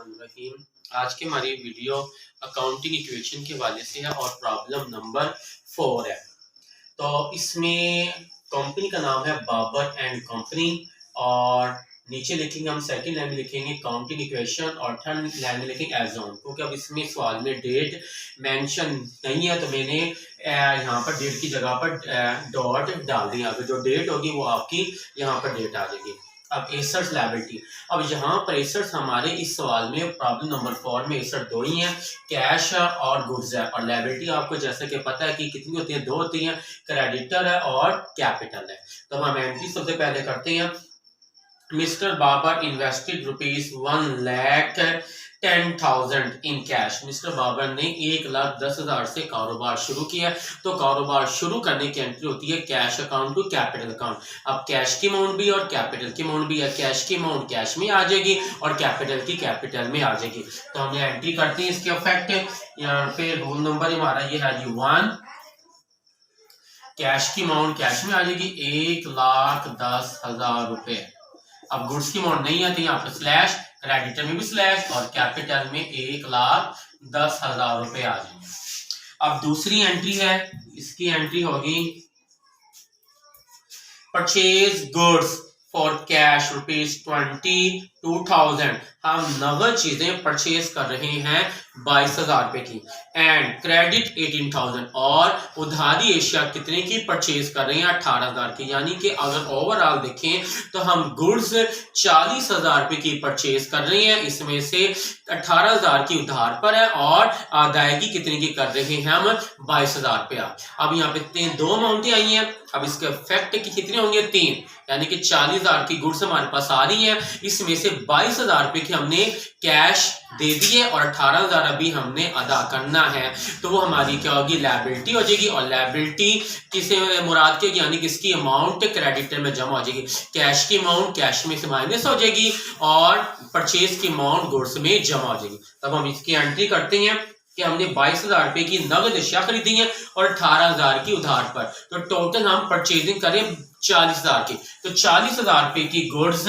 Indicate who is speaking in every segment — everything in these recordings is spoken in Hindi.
Speaker 1: रहीम। आज की हमारी वीडियो अकाउंटिंग इक्वेशन के हवाले से है और प्रॉब्लम नंबर 4 है। तो इसमें कंपनी का नाम है बाबर एंड कंपनी और नीचे लिखेंगे हम सेकंड लाइन में लिखेंगे काउंटिंग इक्वेशन और थर्ड लाइन में लिखेंगे एज ऑन, क्योंकि अब इसमें सवाल में डेट मेंशन नहीं है तो मैंने यहाँ पर डेट की जगह पर डॉट डाल दिया। तो जो डेट होगी वो आपकी यहाँ पर डेट आ जाएगी। अब एसेट्स लायबिलिटी, अब यहाँ पर एसेट्स हमारे इस सवाल में प्रॉब्लम नंबर 4 में एसेट दो ही हैं, कैश और गुड्स है। और लायबिलिटी आपको जैसे कि पता है कि कितनी होती है, दो होती हैं, क्रेडिटर है और कैपिटल है। तो हम एंट्री सबसे पहले करते हैं। Mister Babar invested ₹1,10,000 in cash. Mister Babar ने 1,10,000 से कारोबार शुरू किया। तो कारोबार शुरू करने की एंट्री होती है cash account to capital account. अब कैश की अमाउंट भी और कैपिटल की अमाउंट भी है। कैश की अमाउंट कैश में आ जाएगी और कैपिटल की कैपिटल में आ जाएगी। तो हमने एंट्री करते हैं इसके इफेक्ट। यहाँ पे रूल नंबर हमारा ये है जी 1। कैश की अमाउंट कैश में आ जाएगी 1,10,000 रुपए। अब गुड्स की अमाउंट नहीं आती, यहाँ पर स्लैश, क्रेडिटर में भी स्लैश और कैपिटल में 1,10,000 रुपए आ जाएंगे। अब दूसरी एंट्री है, इसकी एंट्री होगी परचेज गुड्स फॉर कैश ₹22,000। हम नगद चीजें परचेज कर रहे हैं 22,000 रुपए की। एंड क्रेडिट 18,000, और उधारी एशिया कितने की परचेज कर रहे हैं 18,000 की। यानी कि अगर ओवरऑल देखें तो हम गुड्स 40,000 रुपए की परचेज कर रहे हैं, इसमें से 18,000 की उधार पर है और अदायगी कितने की कर रहे हैं हम 22,000 रुपया। अब यहाँ पे दो अमाउंटें आई हैं। अब इसके इफेक्ट की कितने होंगे 3, यानी कि 40,000 की गुड्स हमारे पास आ रही हैं, इसमें से 22,000 रुपए की हमने कैश दे दिए और 18,000 अभी हमने अदा करना है। तो वो हमारी क्या होगी, लायबिलिटी हो जाएगी। और लायबिलिटी किसे मुराद के, यानी कि इसकी अमाउंट क्रेडिटर में जमा हो जाएगी। कैश की अमाउंट कैश में से माइनस हो जाएगी और परचेज की अमाउंट गुड्स में जमा हो जाएगी। तब हम इसकी एंट्री करते हैं कि हमने 22,000 रुपए की नगद अशिया खरीदी है और 18,000 की उधार पर। तो टोटल हम परचेजिंग करें 40,000 की। तो 40,000 रुपए की गुड्स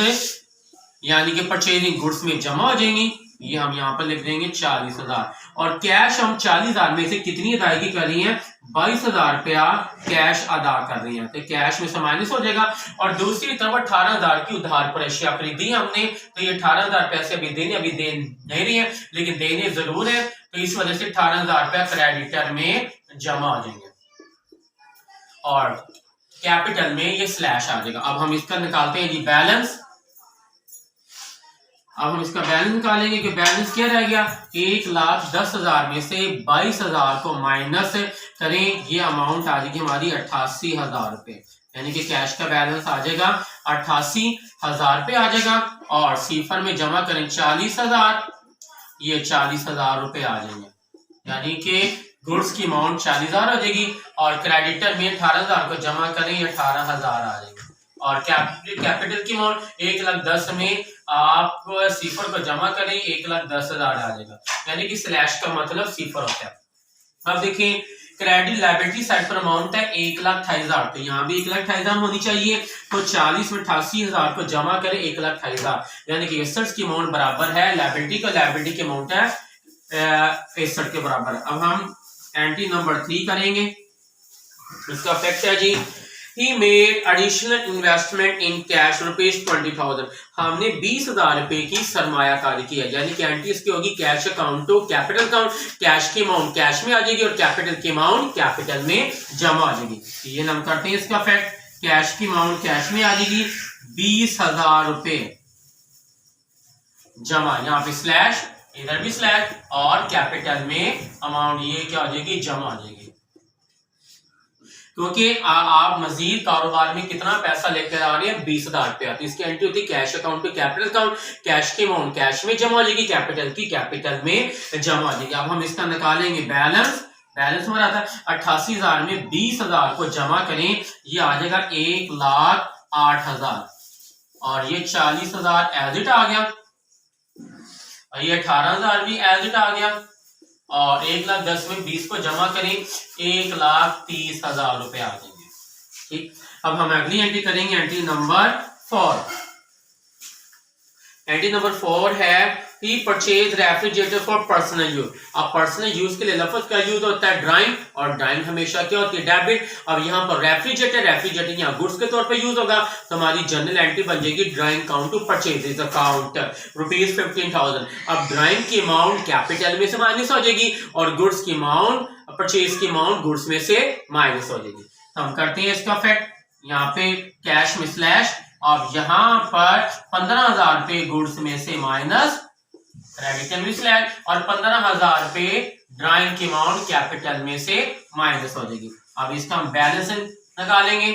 Speaker 1: यानी कि परचेजिंग गुड्स में जमा हो जाएंगी। ये हम यहाँ पर लिख देंगे 40,000। और कैश हम 40,000 में से कितनी अदायगी कर रही है, 22,000 रुपया कैश अदा कर रही है। तो कैश में से माइनस हो जाएगा। और दूसरी तरफ 18,000 की उधार पर अशिया खरीदी है हमने, तो ये 18,000 पैसे अभी दे नहीं रही है, लेकिन देने जरूर है। तो इस वजह से 18,000 रुपया क्रेडिटर में जमा हो जाएंगे और कैपिटल में ये स्लैश आ जाएगा। अब हम इसका निकालते हैं जी बैलेंस। अब हम इसका बैलेंस निकालेंगे कि बैलेंस क्या रह गया, 1,10,000 में से 22,000 को माइनस करें, ये अमाउंट आ जाएगी हमारी 88,000 रुपए। यानी कि कैश का बैलेंस आ जाएगा 88,000 रुपए आ जाएगा। और सीफर में जमा करें 40,000, ये 40,000 रुपए आ जाएंगे। यानी कि गुड्स की अमाउंट 40,000 हो जाएगी और क्रेडिटर में 18,000 को जमा करें, ये 18,000 आ जाएंगे। और कैपिटल की अमाउंट 1,10,000 में आप सिफर को जमा करें, 1,10,000 आ जाएगा। यानी कि स्लैश का मतलब सिफर होता है। अब देखिए क्रेडिट लायबिलिटी साइड पर अमाउंट है 1,28,000, तो यहाँ भी 1,28,000 होनी चाहिए। तो 40 में 88,000 को जमा करें 1,28,000, यानी कि एसेट्स की अमाउंट बराबर है लायबिलिटी का, लायबिलिटी की अमाउंट है 65 के बराबर। अब हम एंट्री नंबर 3 करेंगे। इसका इफेक्ट है जी, He made additional investment in cash ₹20,000। हमने 20,000 रुपए की सरमायाकारी की है। यानी कि एंट्री इसकी होगी cash account to capital account. Cash की अमाउंट कैश में आ जाएगी और कैपिटल की अमाउंट कैपिटल में जमा आ जाएगी। ये हम करते हैं इसका इफेक्ट। कैश की अमाउंट कैश में आ जाएगी 20,000 रुपए जमा, यहाँ पे स्लैश, इधर भी स्लैश, और कैपिटल में अमाउंट ये क्या हो जाएगी, जमा आ जाएगी। क्योंकि आप मजीद कारोबार में कितना पैसा लेकर आ रहे हैं, 20,000 रुपया। तो इसकी एंट्री होती है cash account to capital account. Cash की अमाउंट कैश में जमा हो जाएगी, कैपिटल की कैपिटल में जमा हो जाएगी। अब हम इसका निकालेंगे बैलेंस। बैलेंस हमारा था 88,000 में 20,000 को जमा करें, ये आ जाएगा 1,08,000 और ये 40,000 एज इट आ गया और ये 18,000 भी एज इट आ गया। और 1,10,000 में 20 को जमा करें, 1,30,000 रुपए आ जाएंगे। ठीक, अब हम अगली एंट्री करेंगे, एंट्री नंबर 4। एंट्री नंबर 4 है he purchase refrigerator for personal use. अब पर्सनल यूज के लिए लफ्ज का यूज होता है ड्राइंग, और ड्राइंग हमेशा क्या होती है, डेबिट। अब यहाँ पर रेफ्रिजरेटर यहाँ गुड्स के तौर पे यूज होगा, तो हमारी जनरल एंट्री बन जाएगी drawing account to purchase account ₹15,000। अब ड्राइंग की अमाउंट कैपिटल में से माइनस हो जाएगी और गुड्स की अमाउंट, परचेज की अमाउंट गुड्स में से माइनस हो जाएगी। हम करते हैं इसका फैक्ट, यहाँ पे कैश में स्लैश, अब यहाँ पर 15,000 रुपए गुड्स में से माइनस क्रेडिट में स्लैश, और 15,000 रुपए ड्राइंग की अमाउंट कैपिटल में से माइनस हो जाएगी। अब इसका हम बैलेंस निकालेंगे।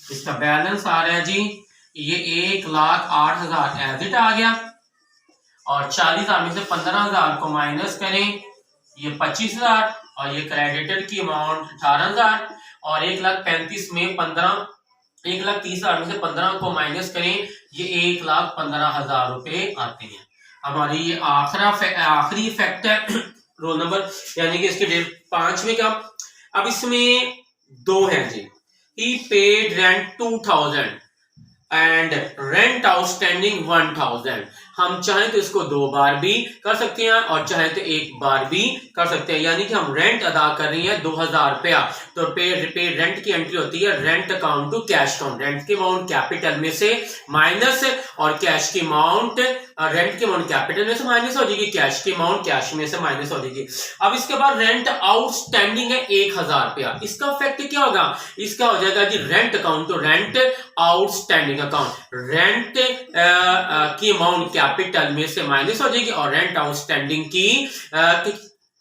Speaker 1: इसका बैलेंस आ रहा है जी, ये 1,08,000 एज इट आ गया, और 40,000 में से 15,000 को माइनस करें, ये 25,000, और ये क्रेडिटर की अमाउंट 18,000, और 1,35,000 में 1,30,000 में से 15 को माइनस करें, ये 1,15,000 रुपए आते हैं। हमारी ये आखिरी फैक्ट है रोल नंबर, यानी कि इसके डेट 5 का। अब इसमें दो हैं जी, he paid rent 2,000 and rent outstanding 1,000। हम चाहें तो इसको 2 बार भी कर सकते हैं और चाहें तो 1 बार भी कर सकते हैं, यानी कि हम रेंट अदा कर रही है 2,000 रुपया, तो पे रेंट की एंट्री होती है rent account to cash account. Rent की अमाउंट कैपिटल में से माइनस, और कैश की अमाउंट, रेंट की अमाउंट कैपिटल में से माइनस हो जाएगी, कैश की अमाउंट कैश में से माइनस हो जाएगी। अब इसके बाद रेंट आउटस्टैंडिंग है 1,000 रुपया। इसका इफेक्ट क्या होगा, इसका हो जाएगा जी rent account to rent outstanding account. Rent की अमाउंट कैपिटल में से माइनस हो जाएगी और रेंट आउटस्टैंडिंग की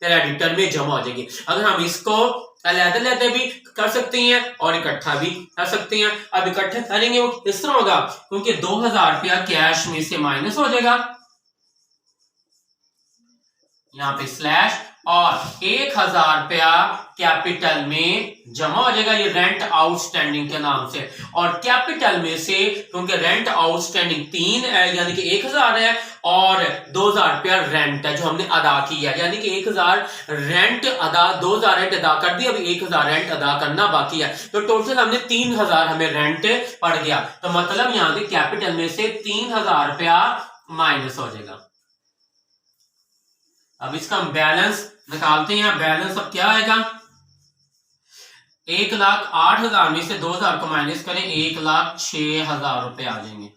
Speaker 1: क्रेडिटर में जमा हो जाएगी। अगर हम इसको अलग-अलग भी कर सकते हैं और इकट्ठा भी कर सकते हैं। अब इकट्ठा करेंगे वो इस तरह होगा, क्योंकि 2,000 रुपया कैश में से माइनस हो जाएगा, यहाँ पे स्लैश, और 1,000 रुपया कैपिटल में जमा हो जाएगा, ये रेंट आउटस्टैंडिंग के नाम से। और कैपिटल में से, क्योंकि रेंट आउटस्टैंडिंग 3 यानी कि 1,000 है, और 2,000 रुपया रेंट है जो हमने अदा किया, यानी कि 1,000 रेंट अदा, 2,000 रेंट अदा कर दिया, अभी 1,000 रेंट अदा करना बाकी है, तो टोटल हमने 3,000 हमें रेंट पड़ गया। तो मतलब यहाँ पे कैपिटल में से 3,000 रुपया माइनस हो जाएगा। अब इसका हम बैलेंस निकालते हैं। बैलेंस अब क्या आएगा, 1,08,000 में से 2,000 को माइनस करें, 1,06,000 रुपए आ जाएंगे,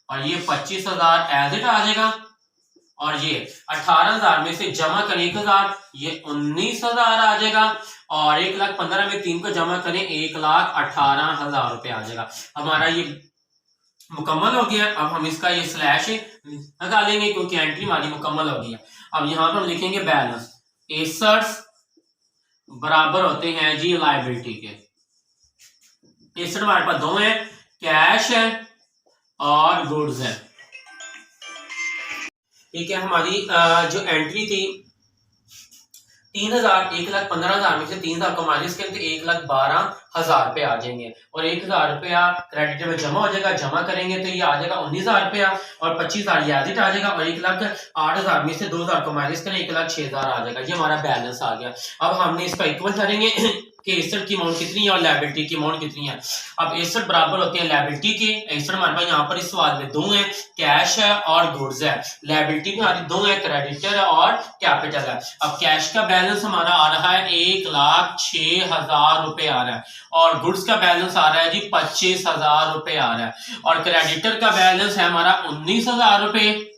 Speaker 1: और ये 25,000 एज इट आ जाएगा, और ये 18,000 में से जमा करें 1,000, ये 19,000 आ जाएगा, और 1,15,000 में 3 को जमा करें 1,18,000 रुपए आ जाएगा। हमारा ये मुकम्मल हो गया। अब हम इसका ये स्लैश निकालेंगे क्योंकि एंट्री हमारी मुकम्मल हो गई है। अब यहाँ पर हम लिखेंगे बैलेंस, एसेट्स बराबर होते हैं जी लायबिलिटी के। एसेट हमारे पास दो हैं, कैश है और गुड्स है। ठीक है, हमारी जो एंट्री थी 3,000, 1,15,000 में से 3,000 को माइनस करें तो 1,12,000 रुपए आ जाएंगे, और 1,000 रुपया क्रेडिट में जमा हो जाएगा, जमा करेंगे तो ये आ जाएगा 19,000 रुपया, और 25,000 यादिट आ जाएगा, और 1,08,000 में से 2,000 को माइनस करें 1,06,000 आ जाएगा। ये हमारा बैलेंस आ गया। अब हमने इसका इक्वल करेंगे कि एसेट की अमाउंट कितनी है और लायबिलिटी की अमाउंट कितनी है। अब एसेट बराबर होते हैं लायबिलिटी के। एसेट हमारे पास यहाँ पर इस सवाल में दो हैं, कैश है और गुड्स है। लायबिलिटी में हमारी दो है, क्रेडिटर है और कैपिटल है। अब कैश का बैलेंस हमारा आ रहा है 1,06,000 रुपए आ रहा है, और गुड्स का बैलेंस आ रहा है जी 25,000 रुपए आ रहा है, और क्रेडिटर का बैलेंस है हमारा 19,000 रुपए,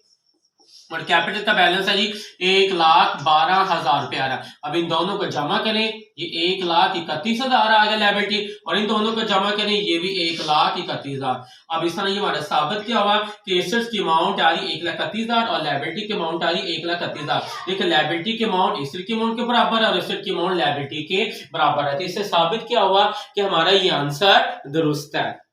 Speaker 1: और कैपिटल का बैलेंस है जी 1,12,000 रुपए आ रहा है। अब इन दोनों को जमा करें, ये 1,31,000 आ गया लायबिलिटी, और इन दोनों को जमा करें ये भी 1,31,000। अब इस तरह ये हमारा साबित क्या हुआ कि एसेट्स की अमाउंट आ रही 1,31,000 और लायबिलिटी की अमाउंट आ रही 1,31,000। देखिए लायबिलिटी की अमाउंट एसेट की अमाउंट के बराबर है और एसेट की अमाउंट लायबिलिटी के बराबर है, तो इससे साबित क्या हुआ कि हमारा ये आंसर दुरुस्त है।